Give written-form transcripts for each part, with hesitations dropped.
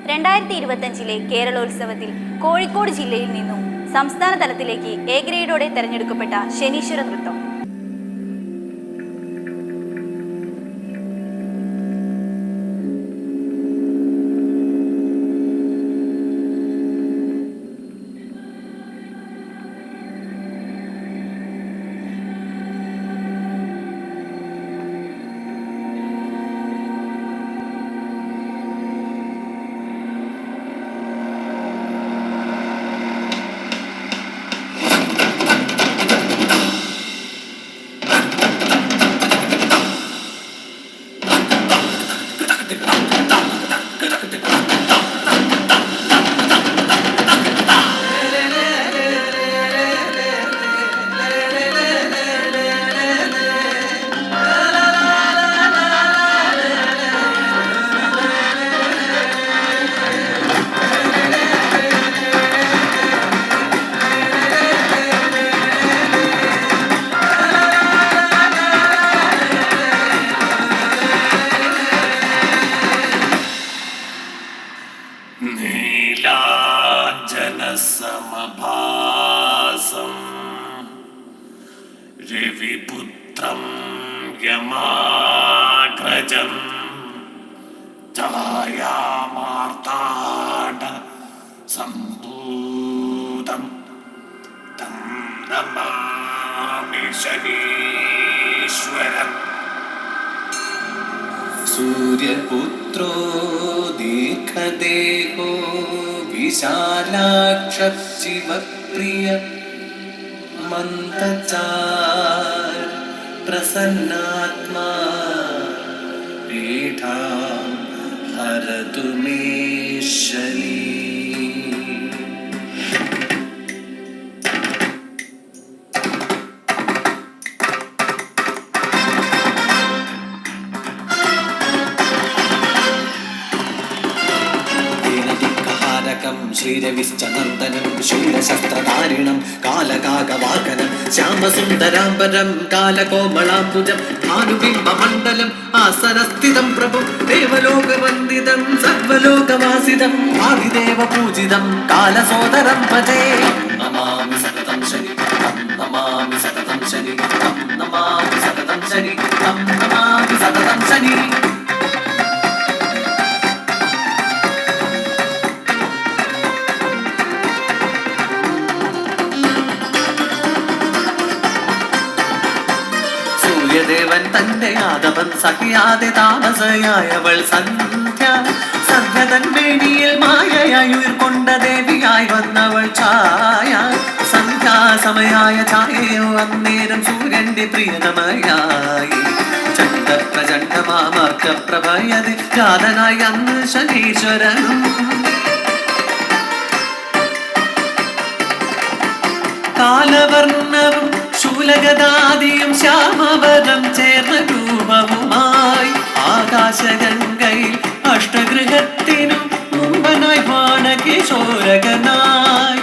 2025 കേരളോത്സവത്തിൽ കോഴിക്കോട് ജില്ലയിൽ നിന്നും സംസ്ഥാന തലത്തിലേക്ക് എ ഗ്രേഡോടെ തെരഞ്ഞെടുക്കപ്പെട്ട ശനീശ്വര നൃത്തം. നീലാഞ്ജനസമഭാസം രവിപുത്രം യമാഗ്രജം ഛായാമാർത്താണ്ഡ സംഭൂതം തം നമാമി ശനീശ്വരം. സൂര്യപുത്രോ ദീർഘദേഹോ വിശാലാക്ഷ ശിവപ്രിയ മന്ദചാര പ്രസന്നാത്മാ പീഠാം ഹരതു മേ ശനി. ശ്രീരവിശ്ചനന്ദനം ശൂലശസ്ത്രധാരിണം കാലകാകവാകനം ശ്യാമസുന്ദരാംബരം കാലകോമളാംബുജം ഭാനുബിംബമണ്ഡലം ആസനസ്ഥിതം പ്രഭും ദേവലോകവന്ദിതം സർവലോകവാസിതം ആദിദേവ പൂജിതം കാലസോദരം ഭജേ. നമാമി സതതം ശനി നമാമി സതതം ശനി നമാമി സതതം ശനി നമാമി സതതം ശനി. ദേവൻ തന്റെ ആദവൻ സഖിയാതെ താമസയായവൾ സന്ധ്യ. സന്ധ്യ തൻ വേണിയിൽ മായയായി ഉയർക്കൊണ്ട ദേവിയായി വന്നവൾ ഛായ. സന്ധ്യാസമയായ ഛായയോ അന്നേരം സൂര്യന്റെ പ്രിയതമയായി. ചണ്ഡപ്രചണ്ഡമാമർക്കപ്രഭയതി ജാതനായി അന്ന് ശനീശ്വരനും. കാലവർണ്ണവും ശൂലഗദാദിയും ശ്യാമവരം ചേർന്ന രൂപവുമായി ആകാശഗംഗയിൽ അഷ്ടഗൃഹത്തിനും മുമ്പനായി ബാണകിശോരകനായി.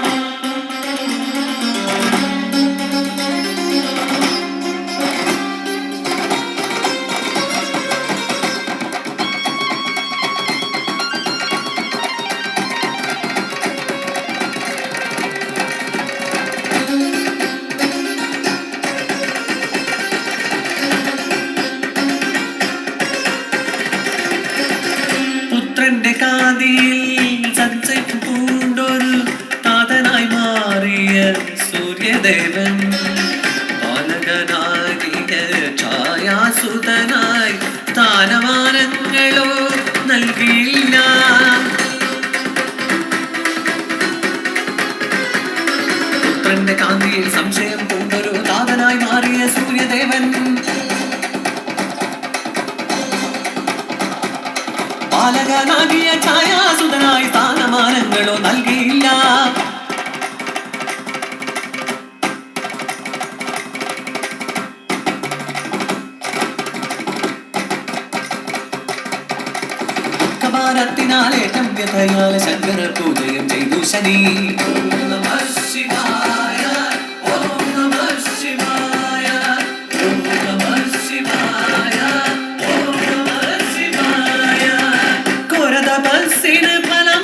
പുത്രന്റെ കാതിയിൽ സഞ്ചയം പൂണ്ടൊരു താതനായി മാറിയ സൂര്യദേവൻ ബാലകനാകിയ ഛായാസുതനായി സ്ഥാനമാനങ്ങളോ നൽകിയില്ല. പുത്രന്റെ കാന്തിയിൽ സംശയം പൂണ്ടൊരു താതനായി മാറിയ സൂര്യദേവൻ ബാലകനാകിയ ഛായാസുതനായി സ്ഥാനമാനങ്ങളോ നൽകിയില്ല. കപാലത്തിനാലേറ്റം വ്യഥയാൽ ശങ്കര പൂജയും ചെയ്തു ശനി. ഘോരതപസ്സിന് ഫലം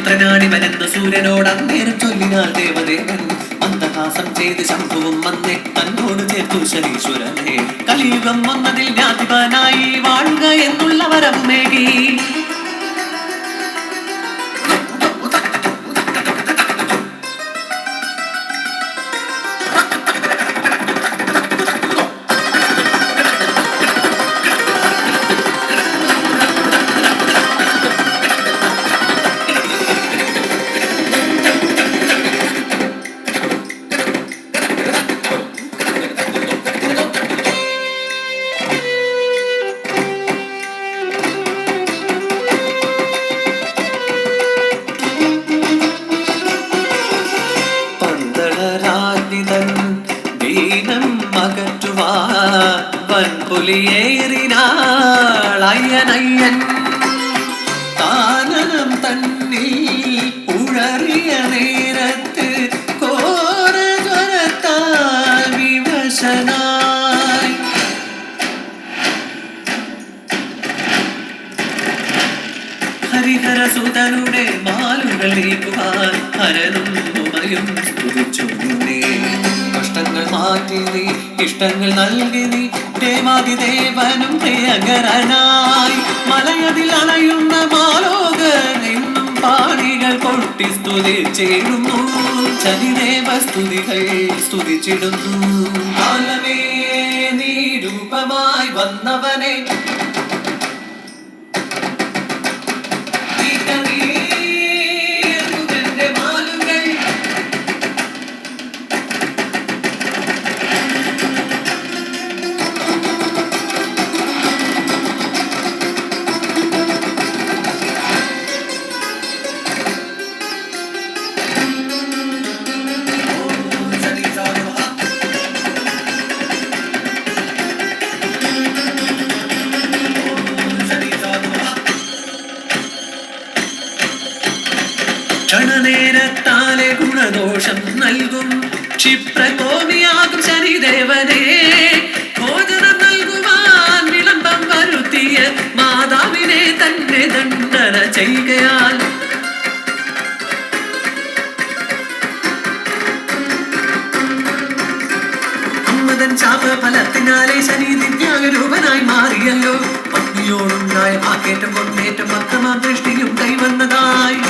പുത്രനാണി വരെന്ന സൂര്യനോട് അന്നേരം ചൊല്ലിനാൾ ദേവദേവൻ മന്ദഹാസം ചെയ്ത് ശംഭുവും വന്നേ തന്നോട് ചേർത്തു ശനീശ്വരനെ കലിയുഗം വന്നതിൽ ജ്ഞാതിപനായി വാഴുക എന്നുള്ള വരവുമേകി അയ്യനയ്യൻ താനനം തന്നിൽ ഉഴറിയ നേരത്ത് കോരജ്വരത്താൽ വിവശനായി ഹരിഹരസുതനുടെ മാലുകൾ നീക്കുവാൻ ഹരനും ഉമയും സ്തുതിച്ചുന്നേ കഷ്ടങ്ങൾ മാറ്റി നീ ഇഷ്ടങ്ങൾ നൽകി നീ ദേവാദിദേവനും പ്രിയകരനായി മലയതിൽ അണയുന്ന മാലോകൻ എന്നും പാണികൾ കൊട്ടി സ്തുതിച്ചിടുന്നു ശനിദേവ സ്തുതികൾ സ്തുതിച്ചിടുന്നു കാലമേ നീ രൂപമായി വന്നവനെ ക്ഷണനേരത്താലെ ഗുണദോഷം നൽകും ക്ഷിപ്രകോപിയാകും ശനിദേവനെ ഭോജനം നൽകുവാൻ വിളംബം വരുത്തിയ മാതാവിനെ തന്നെ ദണ്ഡന ചെയ്യുകയാൽ അമ്മതൻ ശാപഫലത്തിനാലെ ശനി ദിവ്യാരൂപനായി മാറിയല്ലോ പത്നിയോടുണ്ടായ ആക്കേറ്റം കൊണ്ടേറ്റം മക്തമാം ദൃഷ്ടിയും കൈവന്നതായി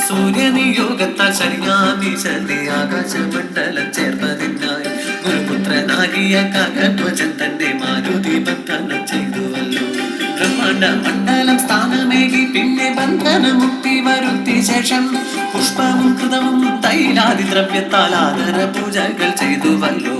സൂര്യനിയോഗത്താൽ ശനിയാമീശന്റെ ആകാശമണ്ഡലം ചേർന്നതിനായി ഗുരുപുത്രനാകിയ കാകധ്വജൻ തന്റെ മാരുതി ബന്ധനം ചെയ്തുവല്ലോ ബ്രഹ്മാണ്ഡ മണ്ഡലം സ്ഥാനമേകി പിന്നെ ബന്ധനമുക്തി വരുത്തി ശേഷം പുഷ്പവും കൃതവും തൈലാദി ദ്രവ്യത്താൽ ആദര പൂജകൾ ചെയ്തുവല്ലോ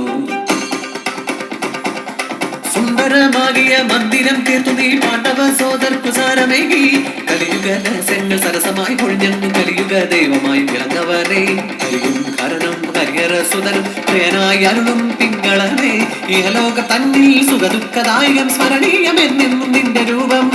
സുന്ദരമാകിയ മന്ദിരം തീർത്തു നീ പാണ്ഡവ സോദർക്കു സാരമേകി കലിയുഗ രഹസ്യങ്ങൾ സരസമായി പൊഴിഞ്ഞു കലിയുഗ ദൈവമായി വിളങ്ങവനെ കലിയും കരണം ഹരിഹരസുതൻ പ്രിയനായി അരുളും പിങ്കളനെ ഇഹലോക തന്നിൽ സുഖദുഃഖദായകം സ്മരണീയമെന്നും നിന്റെ രൂപം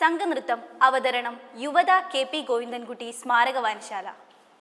സംഘനൃത്തം അവതരണം യുവത KP ഗോവിന്ദൻകുട്ടി സ്മാരക വായനശാല.